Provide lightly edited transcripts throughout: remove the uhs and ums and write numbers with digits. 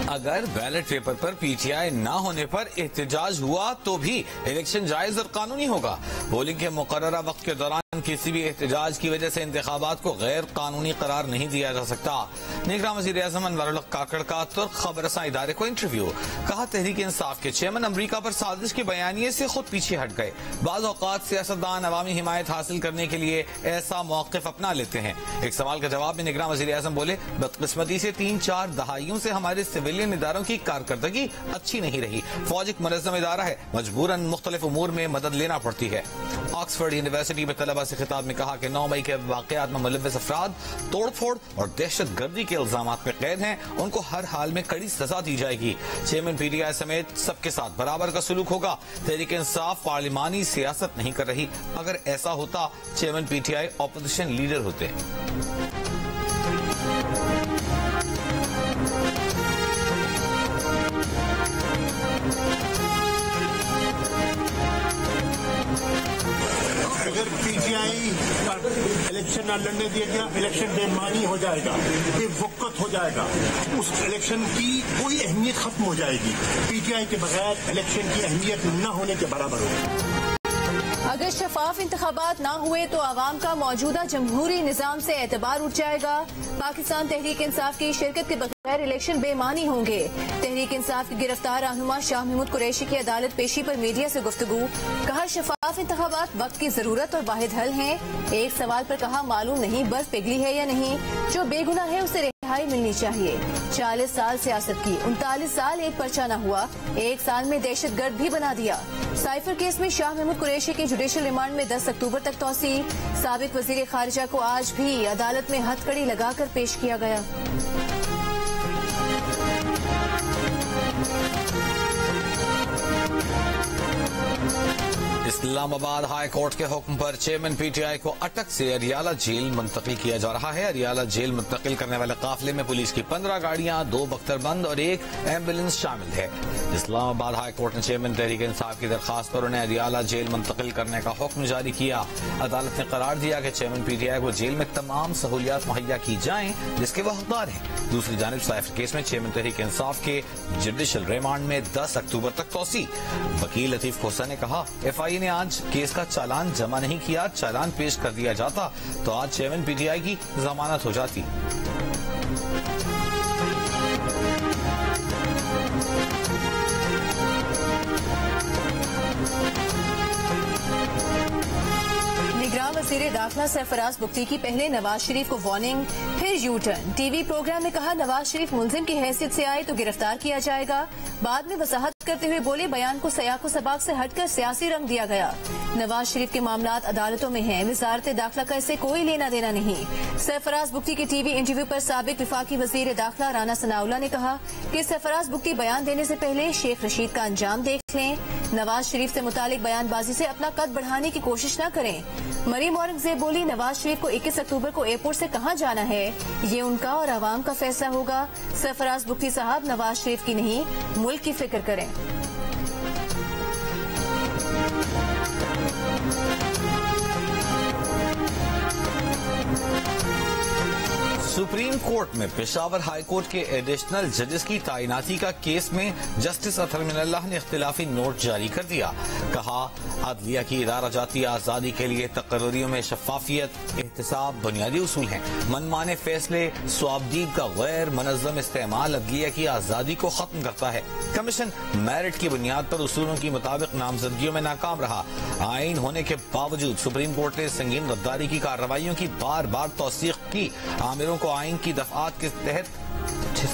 اگر ballot paper per P T I نہ ہونے پر احتجاج ہوا تو بھی الیکشن جائز اور قانونی ہوگا۔ پولنگ کے مقررہ وقت کے دوران کسی بھی احتجاج کی وجہ سے انتخابات کو غیر قانونی قرار نہیں دیا جا سکتا۔ نگراں وزیر اعظم انور الحق کاکڑ کا ترک خبر رساں ادارے کو انٹرویو۔ کہا تحریک انصاف کے چیئرمین امریکہ پر سازش کے بیانیے سے خود پیچھے ہٹ گئے۔ بعض اوقات سیاستدان عوامی حمایت حاصل کرنے کے لیے ایسا موقف اپنا لیتے ہیں۔ ایک سوال کا جواب میں نگراں وزیر اعظم بولے، بدقسمتی سے 3-4 دہائیوں سے ہمارے سویلین اداروں کی کارکردگی اچھی نہیں رہی۔ فوج ایک منظم ادارہ ہے، مجبوراً مختلف امور میں مدد لینا پڑتی ہے۔ آکسفورڈ یونیورسٹی میں طلبہ سے خطاب میں کہا کہ 9 مئی کے واقعات میں ملوث افراد توڑ پھوڑ اور دہشت گردی کے الزامات میں قید ہیں، ان کو ہر حال میں کڑی سزا دی جائے گی۔ چیئرمین پی ٹی آئی سمیت سب کے ساتھ برابر کا سلوک ہوگا۔ تحریک انصاف پارلیمانی سیاست نہیں کر رہی، اگر ایسا ہوتا chairman P T I opposition leader ہوتے۔ اگر پی ٹی آئی الیکشن نہ لڑنے دیا گیا، الیکشن بے معنی ہو جائے گا، بے وقت ہو جائے گا، اس الیکشن کی کوئی اہمیت ختم ہو جائے گی۔ پی ٹی آئی کے بغیر الیکشن کی اہمیت نہ ہونے کے برابر ہوگی۔ اگر شفاف انتخابات نہ ہوئے تو عوام کا موجودہ جمہوری نظام سے اعتبار اٹھ جائے گا۔ پاکستان تحریک انصاف کی شرکت کے بغیر الیکشن بے معنی ہوں گے۔ تحریک انصاف کی گرفتار رہنما شاہ محمود قریشی کی عدالت پیشی پر میڈیا سے گفتگو۔ کہا شفاف انتخابات وقت کی ضرورت اور واحد حل ہیں۔ ایک سوال پر کہا معلوم نہیں بس پگھلی ہے یا نہیں، جو بے گناہ ہے اسے رہائی ملنی چاہیے۔ 40 سال سیاست کی، 39 سال ایک پرچہ نہ ہوا، 1 سال میں دہشت گرد بھی بنا دیا۔ سائفر کیس میں شاہ محمود قریشی کی جوڈیشل ریمانڈ میں 10 اکتوبر تک توسیع۔ سابق وزیر خارجہ کو آج بھی عدالت میں ہتھ کڑی لگا کر پیش کیا گیا۔ اسلام آباد ہائی کورٹ کے حکم پر چیئرمین پی ٹی آئی کو اٹک سے اریالہ جیل منتقل کیا جا رہا ہے۔ اریالہ جیل منتقل کرنے والے قافلے میں پولیس کی 15 گاڑیاں، 2 بختربند اور 1 ایمبولینس شامل ہے۔ اسلام آباد ہائی کورٹ نے چیئرمین تحریک انصاف کی درخواست پر انہیں اریالہ جیل منتقل کرنے کا حکم جاری کیا۔ عدالت نے قرار دیا کہ چیئرمین پی ٹی آئی کو جیل میں تمام سہولیات مہیا کی جائیں جس کے وہ حقدار ہیں۔ دوسری جانب سائفر کیس میں چیئرمین تحریک انصاف کے جوڈیشل ریمانڈ میں 10 اکتوبر تک توسیع۔ وکیل لطیف کھوسہ نے کہا ایف آئی اے نے آج کیس کا چالان جمع نہیں کیا، چالان پیش کر دیا جاتا تو آج چیئرمین پی ٹی آئی کی ضمانت ہو جاتی۔ نگراں وزیر داخلہ سرفراز بگٹی کی پہلے نواز شریف کو وارننگ، پھر U turn. T V program میں کہا نواز شریف ملزم کی حیثیت سے آئے تو گرفتار کیا جائے گا۔ بعد میں وضاحت کرتے ہوئے بولے بیان کو سیاق و سباق سے ہٹ کر سیاسی رنگ دیا گیا۔ نواز شریف کے معاملات عدالتوں میں ہیں، وزارت داخلہ کا اسے کوئی لینا دینا نہیں۔ سرفراز بگٹی کے ٹی وی انٹرویو پر سابق وفاقی وزیر داخلہ رانا ثناءاللہ نے کہا کہ سرفراز بگٹی بیان دینے سے پہلے شیخ رشید کا انجام دیکھ لیں، نواز شریف سے متعلق بیان بازی سے اپنا قد بڑھانے کی کوشش نہ کریں۔ مریم اورنگزیب بولی نواز شریف کو 21 اکتوبر کو ایئرپورٹ سے کہاں جانا ہے یہ ان کا اور عوام کا فیصلہ ہوگا۔ سرفراز بگٹی صاحب نواز شریف کی نہیں ملک کی فکر کریں۔ سپریم کورٹ میں پشاور ہائی کورٹ کے ایڈیشنل ججز کی تعیناتی کا کیس میں جسٹس اطہر من اللہ نے اختلافی نوٹ جاری کر دیا۔ کہا عدلیہ کی ادارہ جاتی آزادی کے لیے تقرریوں میں شفافیت، احتساب بنیادی اصول ہیں۔ منمانے فیصلے، سوابدید کا غیر منظم استعمال عدلیہ کی آزادی کو ختم کرتا ہے۔ کمیشن میرٹ کی بنیاد پر اصولوں کے مطابق نامزدگیوں میں ناکام رہا۔ آئین ہونے کے باوجود سپریم کورٹ نے سنگین غداری کی کارروائیوں کی بار بار توثیق کی۔ عامروں کو آئین کی دفعات کے تحت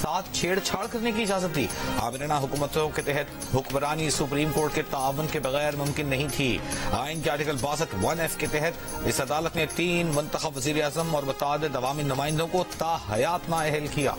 ساتھ چھیڑ چھاڑ کرنے کی اجازت دی۔ آمرانہ حکومتوں کے تحت حکمرانی سپریم کورٹ کے تعاون کے بغیر ممکن نہیں تھی۔ آئین کے آرٹیکل 62(1)(f) کے تحت اس عدالت نے 3 منتخب وزیر اعظم اور متعدد عوامی نمائندوں کو تاحیات نااہل کیا۔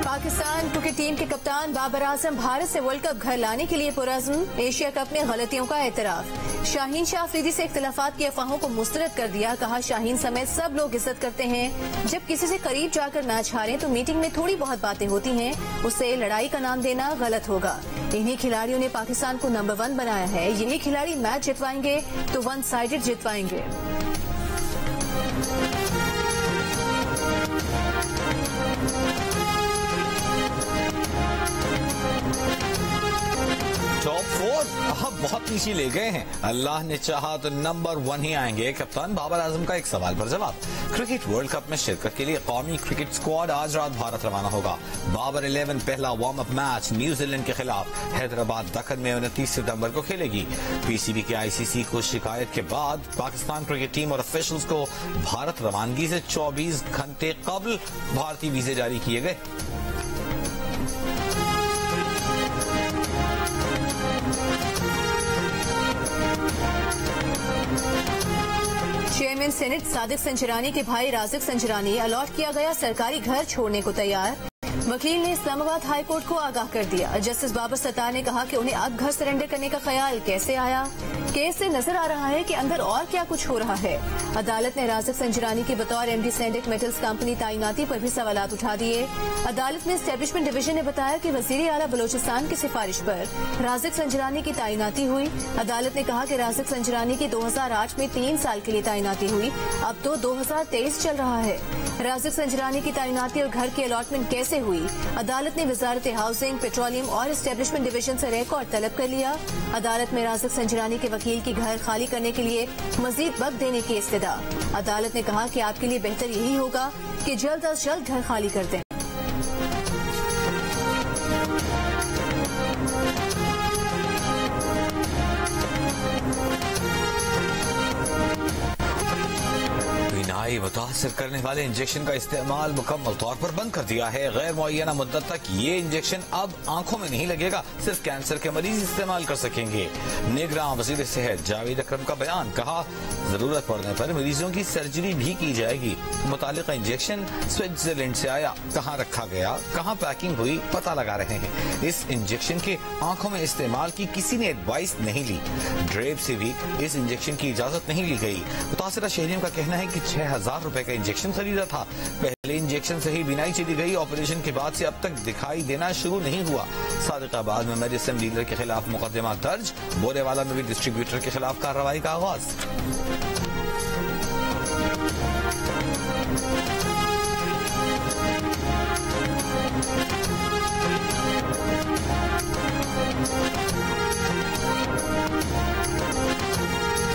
پاکستان کرکٹ ٹیم کے کپتان بابر اعظم بھارت سے ورلڈ کپ گھر لانے کے لیے پرعزم، ایشیا کپ میں غلطیوں کا اعتراف۔ شاہین شاہ افریدی سے اختلافات کی افواہوں کو مسترد کر دیا، کہا شاہین سمیت سب لوگ عزت کرتے ہیں، جب کسی سے قریب جا کر میچ ہاریں تو میٹنگ میں تھوڑی بہت باتیں ہوتی ہیں، اسے لڑائی کا نام دینا غلط ہوگا۔ انہی کھلاڑیوں نے پاکستان کو نمبر 1 بنایا ہے، یہی کھلاڑی میچ جتوائیں گے تو 1 سائیڈڈ جتوائیں گے۔ نیچی لے گئے ہیں. اللہ نے چاہا تو نمبر 1 ہی آئیں گے. کپتان بابر اعظم کا ایک سوال پر جواب. کرکٹ ورلڈ کپ میں شرکت کے لیے قومی کرکٹ اسکواڈ آج رات بھارت روانہ ہوگا. بابر 11 پہلا warm up match New Zealand کے خلاف حیدرآباد دکن میں 29 ستمبر کو کھیلے گی. پی سی بی کے ICC کو شکایت کے بعد پاکستان کرکٹ ٹیم اور افیشلز کو بھارت روانگی سے 24 گھنٹے قبل بھارتی ویزے جاری کیے گئے. چیئرمین سینٹ صادق سنجرانی کے بھائی رازق سنجرانی الاٹ کیا گیا سرکاری گھر چھوڑنے کو تیار. وکیل نے اسلام آباد ہائی کورٹ کو آگاہ کر دیا. جسٹس بابر ستار نے کہا کہ انہیں اب گھر سرنڈر کرنے کا خیال کیسے آیا. کیس سے نظر آ رہا ہے کہ اندر اور کیا کچھ ہو رہا ہے. عدالت نے رازق سنجرانی کی بطور MD سینڈک میٹلز کمپنی تعیناتی پر بھی سوالات اٹھا دیے. عدالت میں اسٹیبلشمنٹ ڈویژن نے بتایا کہ وزیر اعلیٰ بلوچستان کی سفارش پر رازق سنجرانی کی تعیناتی ہوئی. عدالت نے کہا کہ رازق سنجرانی کی 2008 میں 3 سال کے لیے تعیناتی ہوئی. اب تو 2023 چل رہا ہے. رازق سنجرانی کی تعیناتی اور گھر کی الاٹمنٹ کیسے ہوئی؟ عدالت نے وزارت ہاؤسنگ، پیٹرولیم اور اسٹیبلشمنٹ ڈویژن سے ریکارڈ طلب کر لیا. عدالت میں رازق سنجرانی کے وکیل کی گھر خالی کرنے کے لیے مزید وقت دینے کی استدعا. عدالت نے کہا کہ آپ کے لیے بہتر یہی ہوگا کہ جلد از جلد گھر خالی کر دیں. متاثر کرنے والے انجیکشن کا استعمال مکمل طور پر بند کر دیا ہے. غیر معینہ مدت تک یہ انجیکشن اب آنکھوں میں نہیں لگے گا، صرف کینسر کے مریض استعمال کر سکیں گے. نگراں وزیر صحت جاوید اکرم کا بیان. کہا ضرورت پڑنے پر مریضوں کی سرجری بھی کی جائے گی. متعلقہ انجیکشن سوئٹزرلینڈ سے آیا، کہاں رکھا گیا، کہاں پیکنگ ہوئی، پتہ لگا رہے ہیں. اس انجیکشن کے آنکھوں میں استعمال کی کسی نے ایڈوائس نہیں لی. ڈریپ سے بھی اس انجیکشن کی اجازت نہیں لی گئی. متاثرہ شہریوں کا کہنا ہے کہ 6,000 روپے کا انجیکشن خریدا تھا. پہلے انجیکشن سے ہی بینائی چلی گئی. آپریشن کے بعد سے اب تک دکھائی دینا شروع نہیں ہوا. صادق آباد میں میڈیسن ڈیلر کے خلاف مقدمہ درج. بورے والا میں بھی ڈسٹریبیوٹر کے خلاف کارروائی کا آغاز.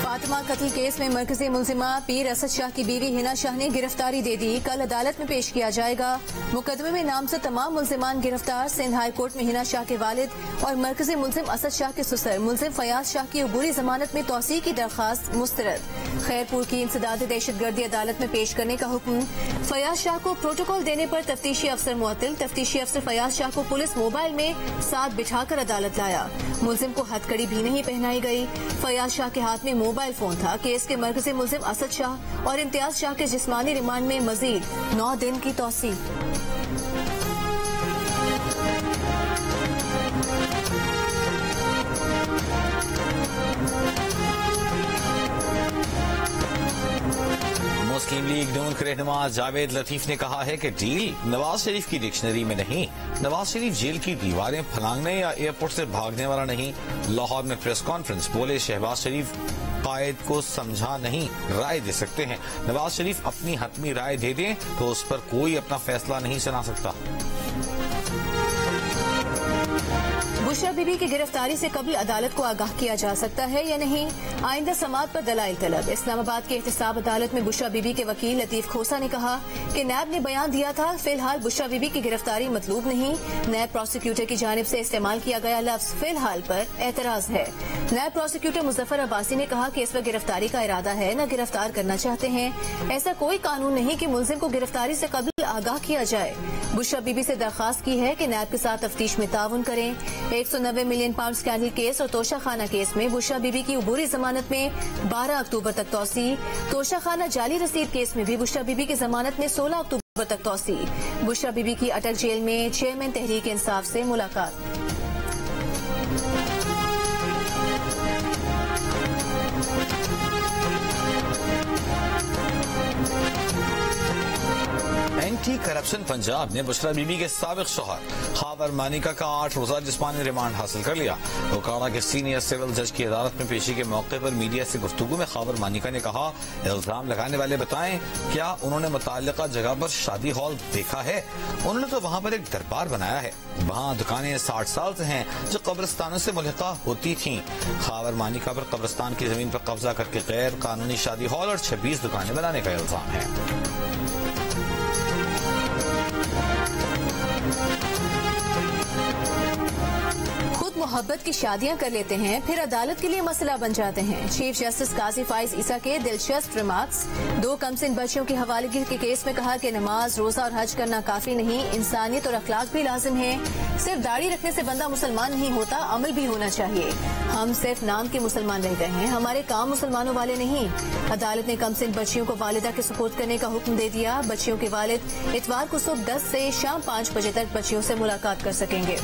فاطمہ قتل کیس میں مرکزی ملزمہ پیر اسد شاہ کی بیوی ہنا شاہ نے گرفتاری دے دی. کل عدالت میں پیش کیا جائے گا. مقدمے میں نامزد تمام ملزمان گرفتار. سندھ ہائی کورٹ میں ہنا شاہ کے والد اور مرکزی ملزم اسد شاہ کے سسر ملزم فیاض شاہ کی عبوری ضمانت میں توسیع کی درخواست مسترد. خیرپور کی انسداد دہشت گردی عدالت میں پیش کرنے کا حکم. فیاض شاہ کو پروٹوکول دینے پر تفتیشی افسر معطل. تفتیشی افسر فیاض شاہ کو پولیس موبائل میں ساتھ بٹھا کر عدالت لایا. ملزم کو ہتھکڑی بھی نہیں پہنائی گئی. فیاض شاہ کے ہاتھ میں موبائل فون تھا. کیس کے مرکزی ملزم اسد شاہ اور امتیاز شاہ کے جسمانی ریمانڈ میں مزید 9 دن کی توسیع. مسلم لیگ نون کے رہنما جاوید لطیف نے کہا ہے کہ ڈیل نواز شریف کی ڈکشنری میں نہیں. نواز شریف جیل کی دیواریں پھلانگنے یا ایئرپورٹ سے بھاگنے والا نہیں. لاہور میں پریس کانفرنس. بولے شہباز شریف قائد کو سمجھا نہیں رائے دے سکتے ہیں. نواز شریف اپنی حتمی رائے دے دیں تو اس پر کوئی اپنا فیصلہ نہیں سنا سکتا. بشرا بی بی کی گرفتاری سے قبل عدالت کو آگاہ کیا جا سکتا ہے یا نہیں؟ آئندہ سماعت پر دلائل طلب. اسلام آباد کی احتساب عدالت میں بشرا بی بی کے وکیل لطیف کھوسا نے کہا کہ نیب نے بیان دیا تھا فی الحال بشرا بی بی کی گرفتاری مطلوب نہیں. نیب پروسیکیوٹر کی جانب سے استعمال کیا گیا لفظ فی الحال پر اعتراض ہے. نیب پروسیکیوٹر مظفر عباسی نے کہا کہ اس پر گرفتاری کا ارادہ ہے، نہ گرفتار کرنا چاہتے ہیں. ایسا کوئی قانون نہیں کہ ملزم کو گرفتاری سے قبل آگاہ کیا جائے. بشرا بی بی سے درخواست کی ہے کہ نیب کے ساتھ تفتیش میں تعاون کریں. 190 ملین پاؤنڈ اسکینڈل کیس اور توشہ خانہ کیس میں بشرا بی بی کی عبوری ضمانت میں 12 اکتوبر تک توسیع. توشہ خانہ جعلی رسید کیس میں بھی بشرا بی بی کی ضمانت میں 16 اکتوبر تک توسیع. بشرا بی بی کی اٹک جیل میں چیئرمین تحریک انصاف سے ملاقات. اینٹی کرپشن پنجاب نے بشرا بی بی کے سابق شوہر خاور مانیکا کا 8 روزہ جسمانی ریمانڈ حاصل کر لیا۔ اوکاڑا کے سینئر سول جج کی عدالت میں پیشی کے موقع پر میڈیا سے گفتگو میں خاور مانیکا نے کہا، الزام لگانے والے بتائیں کیا انہوں نے متعلقہ جگہ پر شادی ہال دیکھا ہے؟ انہوں نے تو وہاں پر ایک دربار بنایا ہے، وہاں دکانیں 60 سال سے ہیں جو قبرستانوں سے ملحقہ ہوتی تھیں۔ خاور مانیکا پر قبرستان کی زمین پر قبضہ کر کے غیر قانونی شادی ہال اور 26 دکانیں بنانے کا الزام ہے۔ محبت کی شادیاں کر لیتے ہیں پھر عدالت کے لیے مسئلہ بن جاتے ہیں۔ چیف جسٹس قاضی فائز عیسیٰ کے دلچسپ ریمارکس۔ 2 کمسن بچیوں کی حوالگی کے کیس میں کہا کہ نماز، روزہ اور حج کرنا کافی نہیں، انسانیت اور اخلاق بھی لازم ہے۔ صرف داڑھی رکھنے سے بندہ مسلمان نہیں ہوتا، عمل بھی ہونا چاہیے۔ ہم صرف نام کے مسلمان رہ گئے ہیں، ہمارے کام مسلمانوں والے نہیں۔ عدالت نے کمسن بچیوں کو والدہ کے سپرد کرنے کا حکم دے دیا۔ بچیوں کے والد اتوار کو صبح 10 سے شام 5 بجے تک بچیوں سے ملاقات کر سکیں گے۔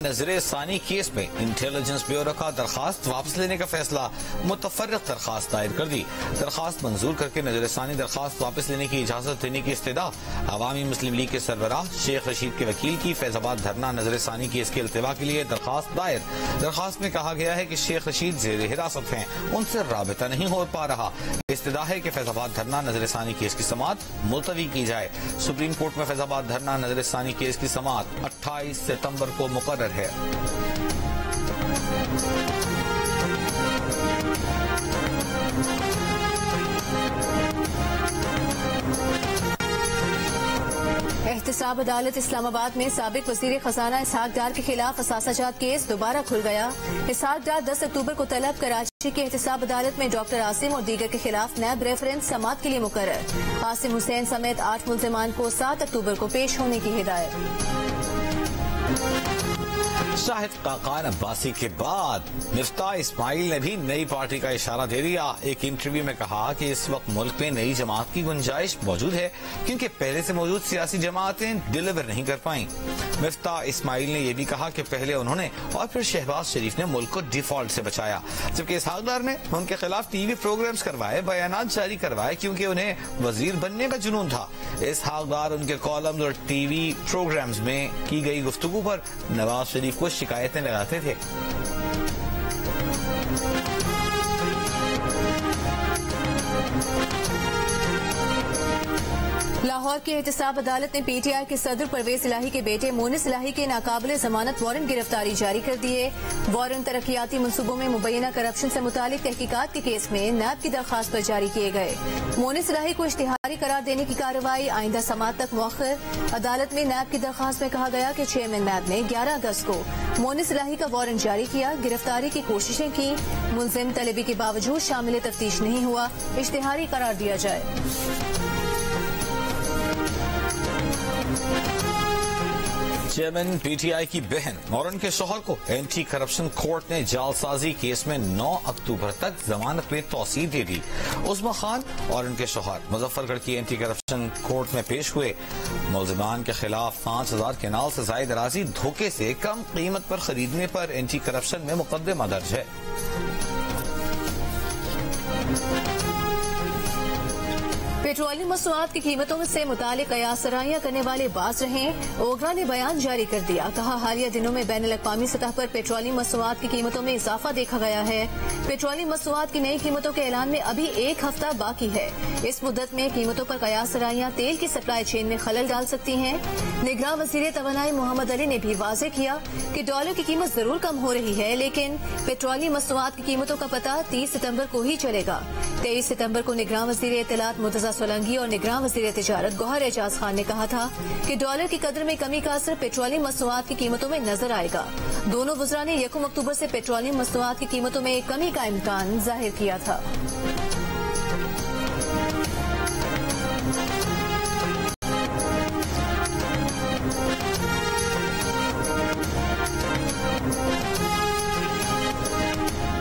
نظر ثانی کیس میں انٹیلیجنس بیورو کا درخواست واپس لینے کا فیصلہ، متفرق درخواست دائر کر دی۔ درخواست منظور کر کے نظر ثانی درخواست واپس لینے کی اجازت دینے کی استدعا عوامی مسلم لیگ کے سربراہ شیخ رشید کے وکیل کی۔ فیض آباد دھرنا نظر ثانی کیس کے التوا کے لیے درخواست دائر۔ درخواست میں کہا گیا ہے کہ شیخ رشید زیر حراست ہیں، ان سے رابطہ نہیں ہو پا رہا۔ استدعا ہے کہ فیض آباد دھرنا نظر ثانی کیس کی سماعت ملتوی کی جائے۔ سپریم کورٹ میں فیض آباد دھرنا نظر ثانی کیس کی سماعت 28 ستمبر کو مقرر ہے۔ احتساب عدالت اسلام آباد میں سابق وزیر خزانہ اسحاق ڈار کے خلاف اثاثہ جات کیس دوبارہ کھل گیا۔ اسحاق ڈار 10 اکتوبر کو طلب کراچی کی احتساب عدالت میں ڈاکٹر عاصم اور دیگر کے خلاف نیب ریفرنس سماعت کے لیے مقرر۔ عاصم حسین سمیت 8 ملزمان کو 7 اکتوبر کو پیش ہونے کی ہدایت۔ شاہد خاقان عباسی کے بعد مفتاح اسماعیل نے بھی نئی پارٹی کا اشارہ دے دیا۔ ایک انٹرویو میں کہا کہ اس وقت ملک میں نئی جماعت کی گنجائش موجود ہے کیونکہ پہلے سے موجود سیاسی جماعتیں ڈیلیور نہیں کر پائیں۔ مفتاح اسماعیل نے یہ بھی کہا کہ پہلے انہوں نے اور پھر شہباز شریف نے ملک کو ڈیفالٹ سے بچایا، جبکہ اسحاق ڈار نے ان کے خلاف ٹی وی پروگرامز کروائے، بیانات جاری کروائے کیونکہ انہیں وزیر بننے کا جنون تھا۔ اسحاق ڈار ان کے کالمز اور ٹی وی پروگرامز میں کی گئی گفتگو پر نواز شریف کو شکایتیں لگاتے تھے۔ لاہور کی احتساب عدالت نے پی ٹی آئی کے صدر پرویز الہی کے بیٹے مونس الہی کے ناقابل ضمانت وارنٹ گرفتاری جاری کر دیے۔ وارنٹ ترقیاتی منصوبوں میں مبینہ کرپشن سے متعلق تحقیقات کے کیس میں نیب کی درخواست پر جاری کیے گئے۔ مونس الہی کو اشتہاری قرار دینے کی کارروائی آئندہ سماعت تک مؤخر۔ عدالت میں نیب کی درخواست میں کہا گیا کہ چیئرمین نیب نے 11 اگست کو مونس الہی کا وارنٹ جاری کیا، گرفتاری کی کوششیں کی، ملزم طلبی کے باوجود شامل تفتیش نہیں ہوا، اشتہاری قرار دیا جائے۔ چیئرمین پی ٹی آئی کی بہن اور ان کے شوہر کو اینٹی کرپشن کورٹ نے جعل سازی کیس میں 9 اکتوبر تک ضمانت میں توسیع دے دی۔ عظمی خان اور ان کے شوہر مظفر گڑھ کی اینٹی کرپشن کورٹ میں پیش ہوئے۔ ملزمان کے خلاف 5000 کنال سے زائد اراضی دھوکے سے کم قیمت پر خریدنے پر اینٹی کرپشن میں مقدمہ درج ہے۔ پیٹرولیم مصنوعات کی قیمتوں سے متعلق قیاس سرائیاں کرنے والے باز رہیں۔ اوگرا نے بیان جاری کر دیا، کہا حالیہ دنوں میں بین الاقوامی سطح پر پیٹرولیم مصنوعات کی قیمتوں میں اضافہ دیکھا گیا ہے۔ پیٹرولیم مصنوعات کی نئی قیمتوں کے اعلان میں ابھی 1 ہفتہ باقی ہے۔ اس مدت میں قیمتوں پر قیاس سرائیاں تیل کی سپلائی چین میں خلل ڈال سکتی ہیں۔ نگراں وزیر توانائی محمد علی نے بھی واضح کیا کہ ڈالر کی قیمت ضرور کم ہو رہی ہے، لیکن پیٹرولیم مصنوعات کی قیمتوں کا پتہ 30 ستمبر کو ہی چلے گا۔ 23 ستمبر کو نگراں وزیر اطلاعات مرتضی سولنگی اور نگراں وزیر تجارت گوہر اعجاز خان نے کہا تھا کہ ڈالر کی قدر میں کمی کا اثر پیٹرولیم مصنوعات کی قیمتوں میں نظر آئے گا۔ دونوں وزراء نے 1 اکتوبر سے پیٹرولیم مصنوعات کی قیمتوں میں کمی کا امکان ظاہر کیا تھا۔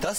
10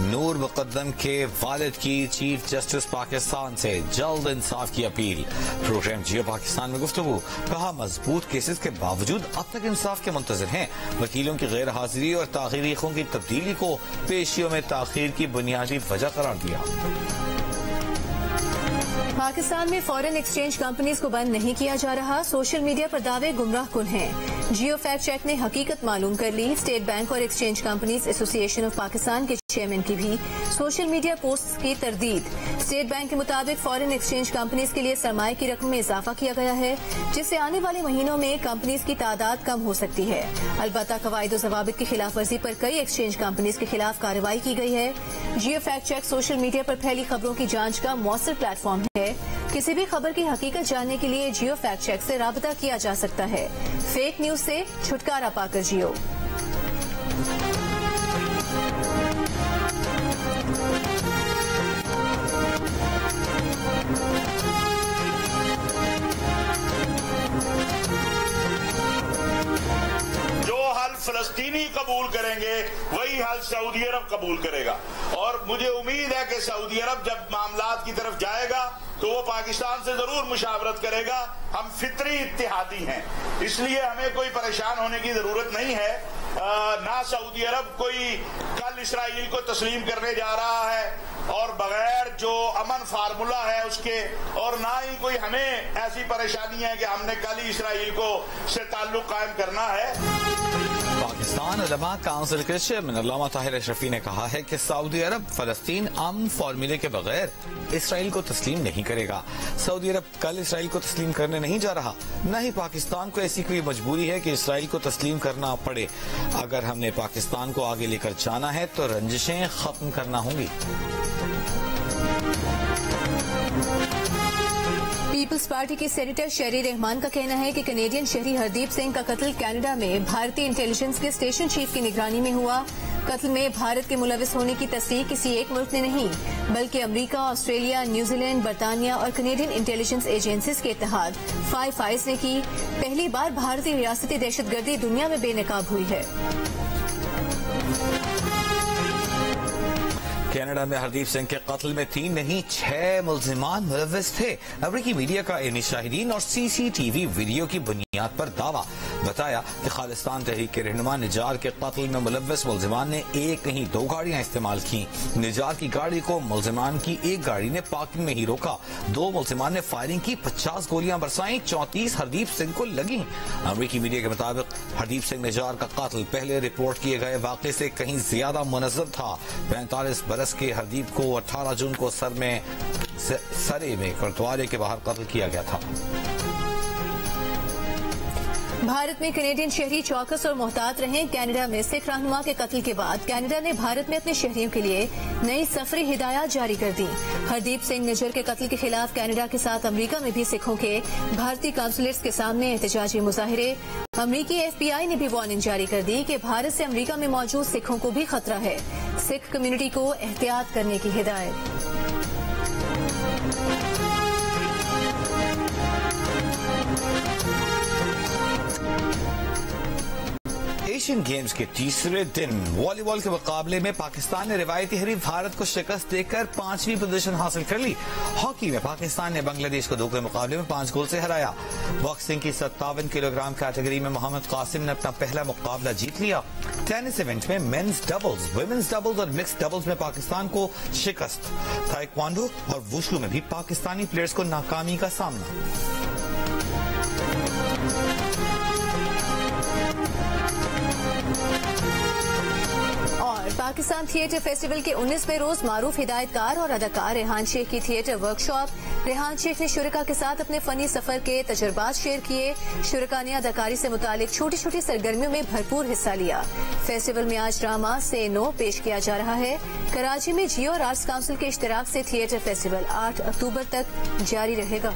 نور مقدم کے والد کی چیف جسٹس پاکستان سے جلد انصاف کی اپیل. پروگرام جیو پاکستان میں گفتگو. کہا مضبوط کیسز کے باوجود اب تک انصاف کے منتظر ہیں. وکیلوں کی غیر حاضری اور تاخیریخوں کی تبدیلی کو پیشیوں میں تاخیر کی بنیادی وجہ قرار دیا. پاکستان میں فارن ایکسچینج کمپنیز کو بند نہیں کیا جا رہا. سوشل میڈیا پر دعوے گمراہ کن ہیں. جیو فیکٹ چیک نے حقیقت معلوم کر لی. اسٹیٹ بینک اور ایکسچینج کمپنیز ایسوسی ایشن آف پاکستان کے چیئرمین کی بھی سوشل میڈیا پوسٹ کی تردید. اسٹیٹ بینک کے مطابق فارن ایکسچینج کمپنیز کے لیے سرمایہ کی رقم میں اضافہ کیا گیا ہے جس سے آنے والے مہینوں میں کمپنیز کی تعداد کم ہو سکتی ہے. البتہ قواعد و ضوابط کی خلاف ورزی پر کئی ایکسچینج کمپنیز کے خلاف کارروائی کی گئی ہے. Geo fact check social media پر پھیلی خبروں کی جانچ کا مؤثر پلیٹ فارم ہے. کسی بھی خبر کی حقیقت جاننے کے لیے جیو فیکٹ چیک سے رابطہ کیا جا سکتا ہے. فیک نیوز سے چھٹکارا پا کر جیو. فلسطینی قبول کریں گے وہی حل سعودی عرب قبول کرے گا. اور مجھے امید ہے کہ سعودی عرب جب معاملات کی طرف جائے گا تو وہ پاکستان سے ضرور مشاورت کرے گا. ہم فطری اتحادی ہیں اس لیے ہمیں کوئی پریشان ہونے کی ضرورت نہیں ہے. نہ سعودی عرب کوئی کل اسرائیل کو تسلیم کرنے جا رہا ہے اور بغیر جو امن فارمولہ ہے اس کے, اور نہ ہی کوئی ہمیں ایسی پریشانی ہے کہ ہم نے کل ہی اسرائیل کو سے تعلق قائم کرنا ہے. پاکستان علماء کونسل کے چیئرمین علامہ طاہر اشرفی نے کہا ہے کہ سعودی عرب فلسطین امن فارمولے کے بغیر اسرائیل کو تسلیم نہیں کرے گا. سعودی عرب کل اسرائیل کو تسلیم کرنے نہیں جا رہا, نہ ہی پاکستان کو ایسی کوئی مجبوری ہے کہ اسرائیل کو تسلیم کرنا پڑے. اگر ہم نے پاکستان کو آگے لے کر جانا ہے تو رنجشیں ختم کرنا ہوں گی. پیپلز پارٹی کے سینیٹر شہری رحمان کا کہنا ہے کہ کینیڈین شہری ہردیپ سنگھ کا قتل کینیڈا میں بھارتی انٹیلیجنس کے اسٹیشن چیف کی نگرانی میں ہوا. قتل میں بھارت کے ملوث ہونے کی تصدیق کسی ایک ملک نے نہیں بلکہ امریکہ, آسٹریلیا, نیوزی لینڈ, برطانیہ اور کینیڈین انٹیلیجنس ایجنسیز کے اتحاد فائیو آئیز نے کی. پہلی بار بھارتی ریاستی دہشت گردی دنیا میں بے نقاب ہوئی ہے. کینیڈا میں ہردیپ سنگھ کے قتل میں 3 نہیں 6 ملزمان ملوث تھے. امریکی میڈیا کا عینی شاہدین اور سی سی ٹی وی ویڈیو کی بنیاد پر دعویٰ. بتایا کہ خالصتان تحریک کے رہنما نجار کے قتل میں ملوث ملزمان نے 1 نہیں 2 گاڑیاں استعمال کی. نجار کی گاڑی کو ملزمان کی ایک گاڑی نے پارکنگ میں ہی روکا. 2 ملزمان نے فائرنگ کی, 50 گولیاں برسائیں, 34 ہردیپ سنگھ کو لگیں. امریکی میڈیا کے مطابق ہردیپ سنگھ نجار کا قتل پہلے رپورٹ کیے گئے واقعے سے کہیں زیادہ منظم تھا. 45 برس کے ہردیپ کو 18 جون کو سرے میں گردوارے کے باہر قتل کیا گیا تھا. بھارت میں کینیڈین شہری چوکس اور محتاط رہیں. کینیڈا میں سکھ رہنما کے قتل کے بعد کینیڈا نے بھارت میں اپنے شہریوں کے لیے نئی سفری ہدایات جاری کر دی. ہردیپ سنگھ نجر کے قتل کے خلاف کینیڈا کے ساتھ امریکہ میں بھی سکھوں کے بھارتی کانسولیٹس کے سامنے احتجاجی مظاہرے. امریکی ایف بی آئی نے بھی وارننگ جاری کر دی کہ بھارت سے امریکہ میں موجود سکھوں کو بھی خطرہ ہے. سکھ کمیونٹی کو احتیاط کرنے کی ہدایت. ایشین گیمز کے تیسرے دن والی بال کے مقابلے میں پاکستان نے روایتی حریف بھارت کو شکست دے کر 5ویں پوزیشن حاصل کر لی. ہاکی میں پاکستان نے بنگلہ دیش کو 2 کے مقابلے میں 5 گول سے ہرایا. باکسنگ کی 57 کلو گرام کیٹیگری میں محمد قاسم نے اپنا پہلا مقابلہ جیت لیا. ٹینس ایونٹ میں مینز ڈبلز, ویمنز ڈبلز اور مکس ڈبلز میں پاکستان کو شکست. تائیکوانڈو اور وشو میں بھی پاکستانی پلیئرز کو ناکامی کا سامنا. اور پاکستان تھیٹر فیسٹیول کے 19ویں روز معروف ہدایت کار اور اداکار ریحان شیخ کی تھیٹر ورک شاپ. ریحان شیخ نے شرکا کے ساتھ اپنے فنی سفر کے تجربات شیئر کیے. شرکا نے اداکاری سے متعلق چھوٹی چھوٹی سرگرمیوں میں بھرپور حصہ لیا. فیسٹیول میں آج ڈرامہ سے نو پیش کیا جا رہا ہے. کراچی میں جیو اور آرٹس کونسل کے اشتراک سے تھیٹر فیسٹیول 8 اکتوبر تک جاری رہے گا.